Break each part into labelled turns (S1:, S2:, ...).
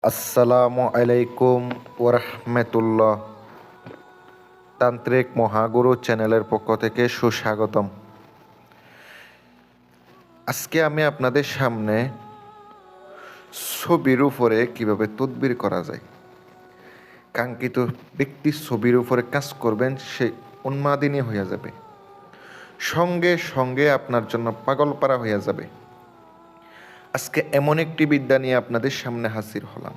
S1: আসসালামু আলাইকুম ওরহমতুল্লাহ। তান্ত্রিক মহাগুরু চ্যানেলের পক্ষ থেকে সুস্বাগতম। আজকে আমি আপনাদের সামনে ছবির উপরে কিভাবে তদবির করা যায়, কাঙ্ক্ষিত ব্যক্তির ছবির উপরে কাজ করবেন, সে উন্মাদিনী হইয়া যাবে, সঙ্গে সঙ্গে আপনার জন্য পাগলপাড়া হইয়া যাবে। আজকে এমন একটি বিদ্যা নিয়ে আপনাদের সামনে হাজির হলাম।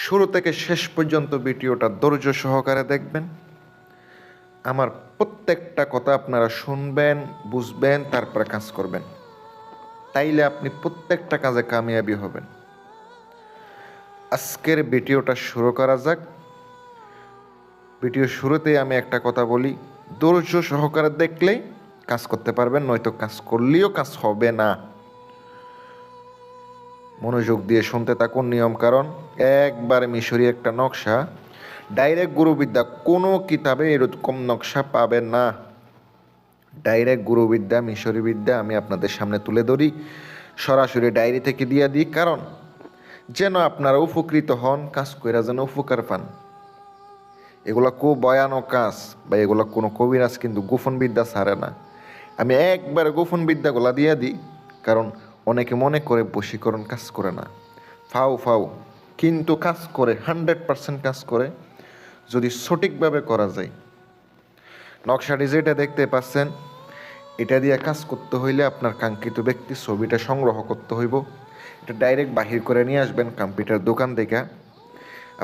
S1: শুরু থেকে শেষ পর্যন্ত ভিডিওটা ধৈর্য সহকারে দেখবেন। আমার প্রত্যেকটা কথা আপনারা শুনবেন, বুঝবেন, তারপরে কাজ করবেন। তাইলে আপনি প্রত্যেকটা কাজে কামিয়াবি হবেন। আজকের ভিডিওটা শুরু করা যাক। ভিডিও শুরুতেই আমি একটা কথা বলি, ধৈর্য সহকারে দেখলেই কাজ করতে পারবেন, নয়তো কাজ করলেও কাজ হবে না। মনোযোগ দিয়ে শুনতে থাকুন। নিয়ম কারণ একবার মিশরি একটা নকশা, ডাইরেক্ট গুরুবিদ্যা, কোনো কিতাবে এরকম নকশা পাবেন না। ডাইরেক্ট গুরুবিদ্যা, মিশরি বিদ্যা আমি আপনাদের সামনে তুলে ধরি, সরাসরি ডায়েরি থেকে দিয়ে দিই, কারণ যেন আপনারা উপকৃত হন, কাজ কইরা যেন উপকার পান। এগুলা খুব ভয়ানক কাজ, বা এগুলা কোনো কবিরাজ কিন্তু গোপন বিদ্যা ছাড়ে না। আমি একবার গোপন বিদ্যাগুলা দিয়ে দিই, কারণ অনেকে মনে করে বশীকরণ কাজ করে না, ফাউ ফাউ, কিন্তু কাজ করে, 100% কাজ করে যদি সঠিকভাবে করা যায়। নকশাটি যেটা দেখতে পাচ্ছেন, এটা দিয়ে কাজ করতে হইলে আপনার কাঙ্ক্ষিত ব্যক্তির ছবিটা সংগ্রহ করতে হইব। এটা ডাইরেক্ট বাহির করে নিয়ে আসবেন কম্পিউটার দোকান থেকে।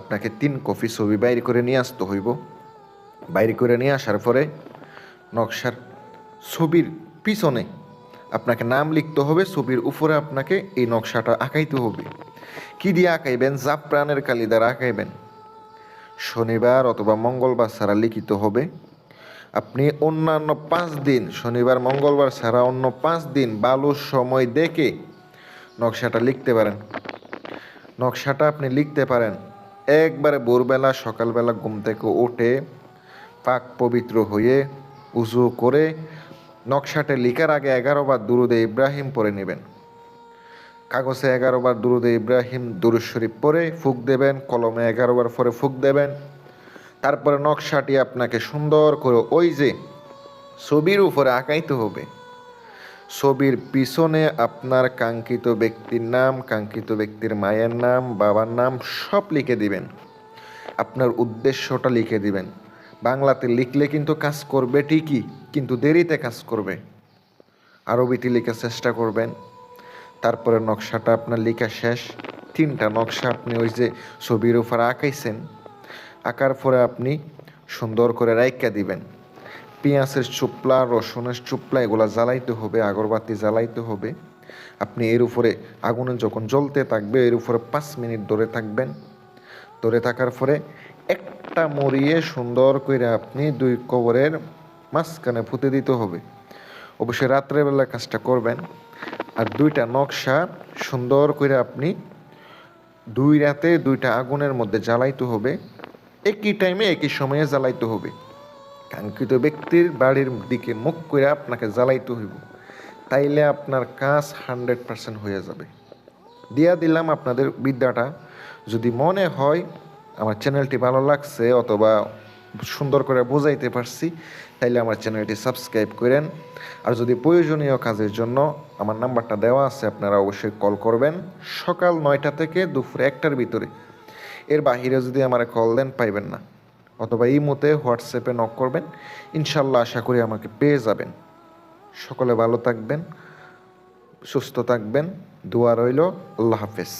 S1: আপনাকে 3 কপি ছবি বাইর করে নিয়ে আসতে হইব। বাইর করে নিয়ে আসার পরে নকশার ছবির পিছনে আপনাকে নাম লিখতে হবে, ছবির উপরে আপনাকে এই নকশাটা আঁকাইতে হবে। কি দিয়ে আঁকাইবেন? জাফরানের কালি দ্বারা আঁকাইবেন। শনিবার অথবা মঙ্গলবার ছাড়া লিখিত হবে। আপনি অন্যান্য 5 দিন, শনিবার মঙ্গলবার ছাড়া অন্য 5 দিন ভালো সময় দেখে নকশাটা লিখতে পারেন। নকশাটা আপনি লিখতে পারেন একবারে ভোরবেলা, সকালবেলা ঘুম থেকে উঠে পাক পবিত্র হয়ে উজু করে নকশাটা লিখার আগে 11 বার দুরুদে ইব্রাহিম পড়ে নেবেন। কাগজে 11 বার দুরুদে ইব্রাহিম দুরূদ শরীফ পড়ে ফুঁক দেবেন, কলমে 11 বার পরে ফুঁক দেবেন। তারপরে নকশাটি আপনাকে সুন্দর করে ওই যে ছবির উপরে আঁকাইতে হবে। ছবির পিছনে আপনার কাঙ্ক্ষিত ব্যক্তির নাম, কাঙ্ক্ষিত ব্যক্তির মায়ের নাম, বাবার নাম সব লিখে দিবেন। আপনার উদ্দেশ্যটা লিখে দিবেন। বাংলাতে লিখলে কিন্তু কাজ করবে ঠিকই, কিন্তু দেরিতে কাজ করবে। আরবিতে লেখার চেষ্টা করবেন। তারপরে নকশাটা আপনার লেখা শেষ। 3টা নকশা আপনি ওই যে ছবির উপর আঁকাইছেন, আঁকার পরে আপনি সুন্দর করে রাইখা দিবেন। পেঁয়াজের চোপলা, রসুনের চোপলা এগুলা জ্বালাইতে হবে, আগরবাতি জ্বালাইতে হবে। আপনি এর উপরে আগুনে যখন জ্বলতে থাকবে, এর উপরে 5 মিনিট ধরে থাকবেন। ধরে থাকার পরে একটা মরিয়ে সুন্দর করে আপনি 2 কবরের মাঝখানে পুঁতে দিতে হবে। অবশ্যই রাত্রেবেলা কাজটা করবেন। আর 2টা নকশা সুন্দর করে আপনি 2 রাতে 2টা আগুনের মধ্যে জ্বালাইতে হবে। একই টাইমে একই সময়ে জ্বালাইতে হবে। কাঙ্ক্ষিত ব্যক্তির বাড়ির দিকে মুখ করে আপনাকে জ্বালাইতে হইব। তাইলে আপনার কাজ 100% হয়ে যাবে। দিয়া দিলাম আপনাদের বিদ্যাটা। যদি মনে হয় আমার চ্যানেলটি ভালো লাগছে অথবা সুন্দর করে বোঝাইতে পারছি, তাইলে আমার চ্যানেলটি সাবস্ক্রাইব করেন। আর যদি প্রয়োজনীয় কাজের জন্য আমার নাম্বারটা দেওয়া আছে, আপনারা অবশ্যই কল করবেন সকাল 9টা থেকে দুপুর 1টার ভিতরে। এর বাহিরে যদি আমার কল দেন পাইবেন না, অথবা এই মতে হোয়াটসঅ্যাপে নক করবেন। ইনশাল্লাহ আশা করি আমাকে পেয়ে যাবেন। সকলে ভালো থাকবেন, সুস্থ থাকবেন, দোয়া রইল। আল্লাহ হাফেজ।